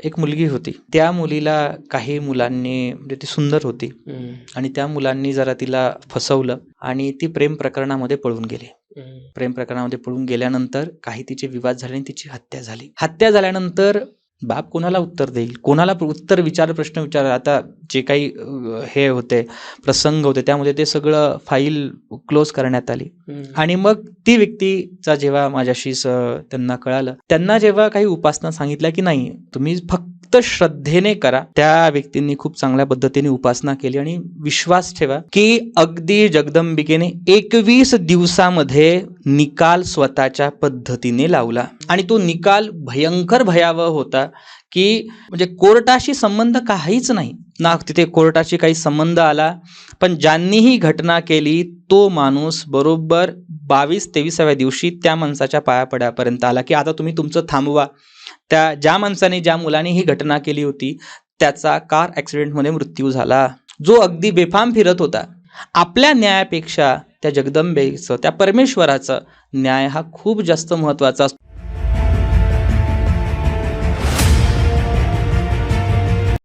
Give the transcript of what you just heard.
एक मुलगी होती. त्या मुलीला काही मुलांनी, म्हणजे ती सुंदर होती आणि त्या मुलांनी जरा तिला फसवलं आणि ती प्रेम प्रकरणामध्ये पळून गेली. प्रेम प्रकरणामध्ये पळून गेल्यानंतर काही तिचे विवाद झाले आणि तिची हत्या झाली. हत्या झाल्यानंतर बाप कोणाला उत्तर देईल, कोणाला प्रश्न विचार. आता जे काही हे होते, प्रसंग होते, त्यामध्ये ते सगळं फाईल क्लोज करण्यात आली. आणि मग ती व्यक्तीचा जेव्हा माझ्याशी त्यांना कळालं, त्यांना जेव्हा काही उपासना सांगितल्या की नाही, तुम्ही फक्त श्रद्धेने करा, त्या व्यक्तींनी खूप चांगल्या पद्धतीने उपासना केली आणि विश्वास ठेवा की अगदी जगदंबिकेने 21 दिवसामध्ये निकाल स्वतःच्या पद्धतीने लावला. आणि तो निकाल भयंकर भयावह होता की म्हणजे कोर्टाशी संबंध काहीच नाही ना, तिथे कोर्टाशी काही संबंध आला, पण ज्यांनी ही घटना केली तो माणूस बरोबर 22-23व्या दिवशी त्या माणसाच्या पाया पड्यापर्यंत आला की आता तुम्ही तुमचं थांबवा. त्या ज्या माणसाने, ज्या मुलाने ही घटना केली होती, त्याचा कार ॲक्सिडेंटमध्ये मृत्यू झाला, जो अगदी बेफाम फिरत होता. आपल्या न्यायापेक्षा त्या जगदंबेचं, त्या परमेश्वराचं न्याय हा खूप जास्त महत्त्वाचा असतो.